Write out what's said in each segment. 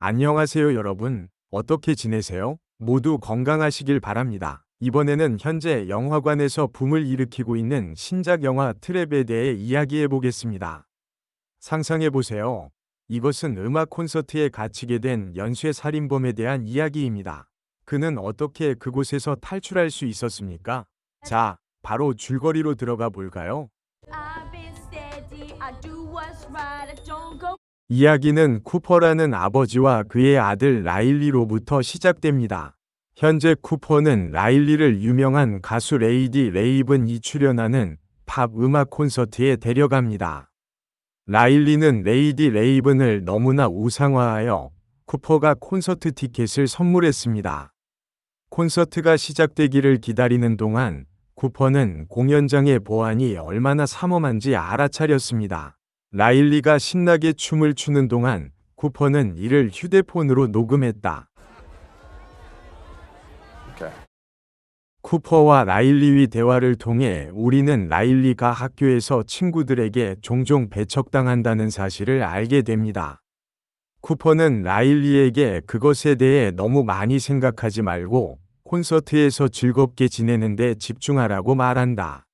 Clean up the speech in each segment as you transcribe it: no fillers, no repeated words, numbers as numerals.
안녕하세요, 여러분. 어떻게 지내세요? 모두 건강하시길 바랍니다. 이번에는 현재 영화관에서 붐을 일으키고 있는 신작 영화 트랩에 대해 이야기해 보겠습니다. 상상해 보세요. 이것은 음악 콘서트에 갇히게 된 연쇄 살인범에 대한 이야기입니다. 그는 어떻게 그곳에서 탈출할 수 있었습니까? 자, 바로 줄거리로 들어가 볼까요? 이야기는 쿠퍼라는 아버지와 그의 아들 라일리로부터 시작됩니다. 현재 쿠퍼는 라일리를 유명한 가수 레이디 레이븐이 출연하는 팝 음악 콘서트에 데려갑니다. 라일리는 레이디 레이븐을 너무나 우상화하여 쿠퍼가 콘서트 티켓을 선물했습니다. 콘서트가 시작되기를 기다리는 동안 쿠퍼는 공연장의 보안이 얼마나 삼엄한지 알아차렸습니다. 라일리가 신나게 춤을 추는 동안 쿠퍼는 이를 휴대폰으로 녹음했다. 쿠퍼와 라일리의 대화를 통해 우리는 라일리가 학교에서 친구들에게 종종 배척당한다는 사실을 알게 됩니다. 쿠퍼는 라일리에게 그것에 대해 너무 많이 생각하지 말고 콘서트에서 즐겁게 지내는 데 집중하라고 말한다.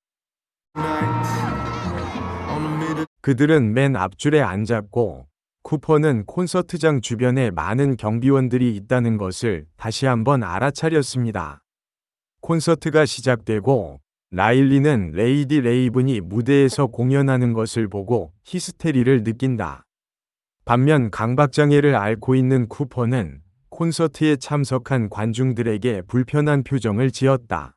그들은 맨 앞줄에 앉았고 쿠퍼는 콘서트장 주변에 많은 경비원들이 있다는 것을 다시 한번 알아차렸습니다. 콘서트가 시작되고 라일리는 레이디 레이븐이 무대에서 공연하는 것을 보고 히스테리를 느낀다. 반면 강박장애를 앓고 있는 쿠퍼는 콘서트에 참석한 관중들에게 불편한 표정을 지었다.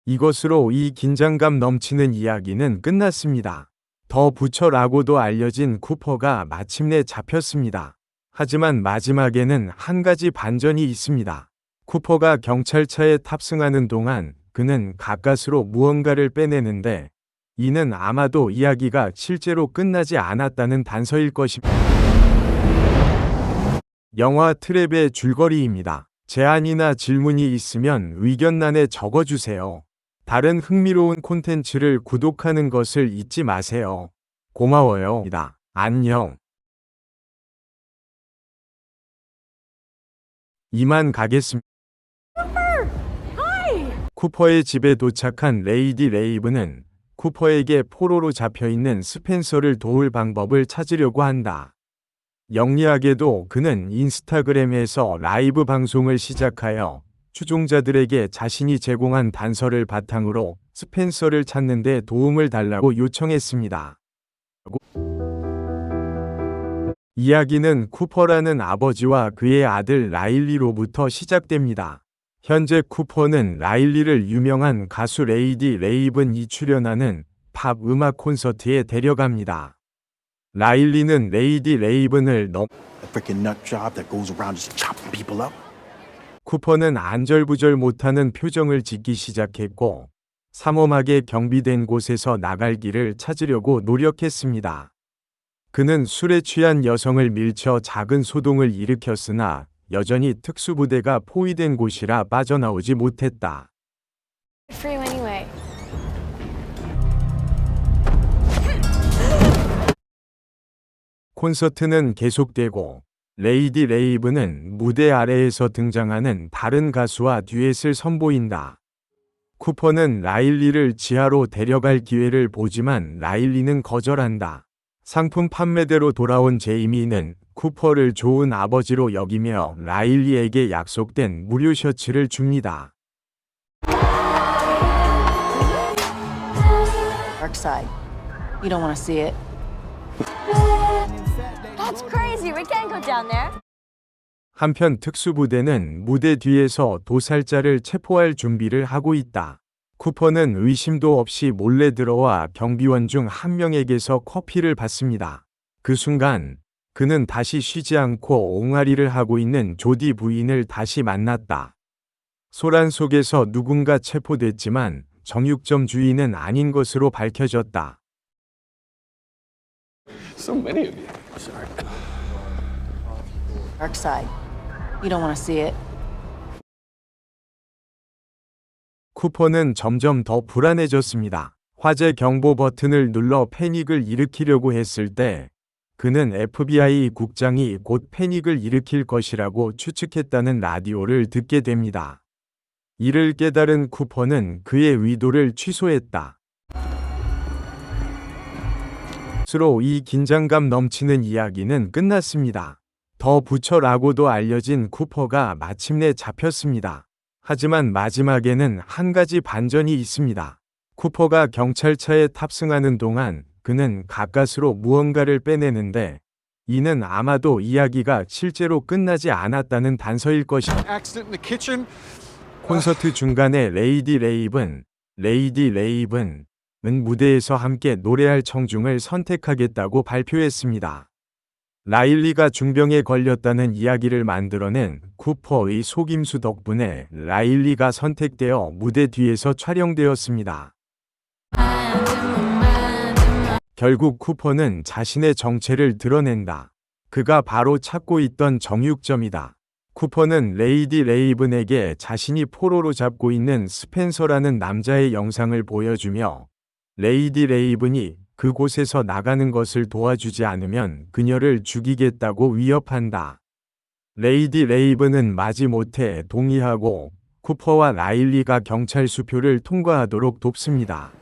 이것으로 이 긴장감 넘치는 이야기는 끝났습니다. 더 부처라고도 알려진 쿠퍼가 마침내 잡혔습니다. 하지만 마지막에는 한 가지 반전이 있습니다. 쿠퍼가 경찰차에 탑승하는 동안 그는 가까스로 무언가를 빼내는데 이는 아마도 이야기가 실제로 끝나지 않았다는 단서일 것입니다. 영화 트랩의 줄거리입니다. 제안이나 질문이 있으면 의견란에 적어주세요. 다른 흥미로운 콘텐츠를 구독하는 것을 잊지 마세요. 고마워요. 안녕. 이만 가겠습니다. 쿠퍼의 집에 도착한 레이디 레이븐은 쿠퍼에게 포로로 잡혀있는 스펜서를 도울 방법을 찾으려고 한다. 영리하게도 그는 인스타그램에서 라이브 방송을 시작하여 추종자들에게 자신이 제공한 단서를 바탕으로 스펜서를 찾는 데 도움을 달라고 요청했습니다. 이야기는 쿠퍼라는 아버지와 그의 아들 라일리로부터 시작됩니다. 현재 쿠퍼는 라일리를 유명한 가수 레이디 레이븐이 출연하는 팝 음악 콘서트에 데려갑니다. 라일리는 레이디 레이븐을 쿠퍼는 안절부절 못하는 표정을 짓기 시작했고 삼엄하게 경비된 곳에서 나갈 길을 찾으려고 노력했습니다. 그는 술에 취한 여성을 밀쳐 작은 소동을 일으켰으나 여전히 특수부대가 포위된 곳이라 빠져나오지 못했다. 콘서트는 계속되고 레이디 레이븐은 무대 아래에서 등장하는 다른 가수와 듀엣을 선보인다. 쿠퍼는 라일리를 지하로 데려갈 기회를 보지만 라일리는 거절한다. 상품 판매대로 돌아온 제이미는 쿠퍼를 좋은 아버지로 여기며 라일리에게 약속된 무료 셔츠를 줍니다. Dark side. You don't want to see it. That's crazy. We can't go down there. 한편 특수부대는 무대 뒤에서 도살자를 체포할 준비를 하고 있다. 쿠퍼는 의심도 없이 몰래 들어와 경비원 중 한 명에게서 커피를 받습니다. 그 순간 그는 다시 쉬지 않고 옹알이를 하고 있는 조디 부인을 다시 만났다. 소란 속에서 누군가 체포됐지만 정육점 주인은 아닌 것으로 밝혀졌다. So many of you. Sorry. Dark side. You don't want to see it. 쿠퍼는 점점 더 불안해졌습니다. 화재 경보 버튼을 눌러 패닉을 일으키려고 했을 때 그는 FBI 국장이 곧 패닉을 일으킬 것이라고 추측했다는 라디오를 듣게 됩니다. 이를 깨달은 쿠퍼는 그의 의도를 취소했다. 스로 이 긴장감 넘치는 이야기는 끝났습니다. 더 부처라고도 알려진 쿠퍼가 마침내 잡혔습니다. 하지만 마지막에는 한 가지 반전이 있습니다. 쿠퍼가 경찰차에 탑승하는 동안 그는 가까스로 무언가를 빼내는데 이는 아마도 이야기가 실제로 끝나지 않았다는 단서일 것입니다. Accident in the kitchen. 콘서트 중간에 레이디 레이븐은 무대에서 함께 노래할 청중을 선택하겠다고 발표했습니다. 라일리가 중병에 걸렸다는 이야기를 만들어낸 쿠퍼의 속임수 덕분에 라일리가 선택되어 무대 뒤에서 촬영되었습니다. 결국 쿠퍼는 자신의 정체를 드러낸다. 그가 바로 찾고 있던 정육점이다. 쿠퍼는 레이디 레이븐에게 자신이 포로로 잡고 있는 스펜서라는 남자의 영상을 보여주며 레이디 레이븐이 그곳에서 나가는 것을 도와주지 않으면 그녀를 죽이겠다고 위협한다. 레이디 레이븐은 마지못해 동의하고 쿠퍼와 라일리가 경찰 수표를 통과하도록 돕습니다.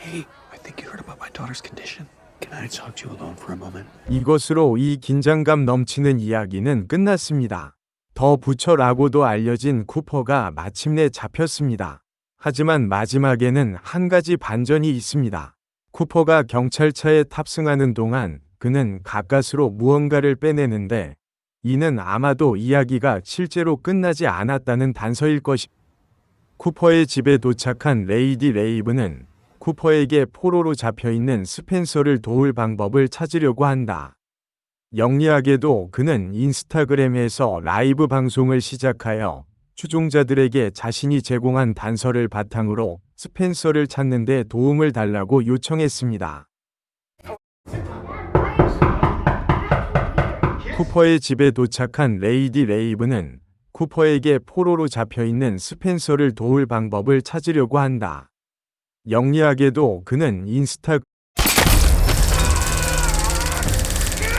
Hey, I think you heard about my daughter's condition. Can I talk to you alone for a moment? 이것으로 이 긴장감 넘치는 이야기는 끝났습니다. 더 부처라고도 알려진 쿠퍼가 마침내 잡혔습니다. 하지만 마지막에는 한 가지 반전이 있습니다. 쿠퍼가 경찰차에 탑승하는 동안 그는 가까스로 무언가를 빼내는데 이는 아마도 이야기가 실제로 끝나지 않았다는 단서일 것입니다. 쿠퍼의 집에 도착한 레이디 레이븐은 쿠퍼에게 포로로 잡혀있는 스펜서를 도울 방법을 찾으려고 한다. 영리하게도 그는 인스타그램에서 라이브 방송을 시작하여 추종자들에게 자신이 제공한 단서를 바탕으로 스펜서를 찾는 데 도움을 달라고 요청했습니다. 쿠퍼의 집에 도착한 레이디 레이븐은 쿠퍼에게 포로로 잡혀있는 스펜서를 도울 방법을 찾으려고 한다. 영리하게도 그는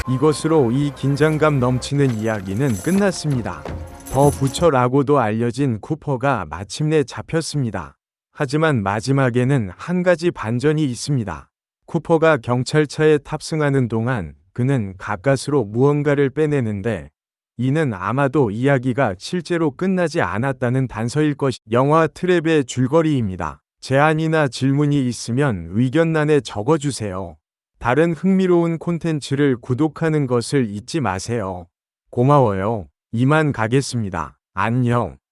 이것으로 이 긴장감 넘치는 이야기는 끝났습니다. 더 부처라고도 알려진 쿠퍼가 마침내 잡혔습니다. 하지만 마지막에는 한 가지 반전이 있습니다. 쿠퍼가 경찰차에 탑승하는 동안 그는 가까스로 무언가를 빼내는데 이는 아마도 이야기가 실제로 끝나지 않았다는 단서일 것이 영화 트랩의 줄거리입니다. 제안이나 질문이 있으면 의견란에 적어주세요. 다른 흥미로운 콘텐츠를 구독하는 것을 잊지 마세요. 고마워요. 이만 가겠습니다. 안녕.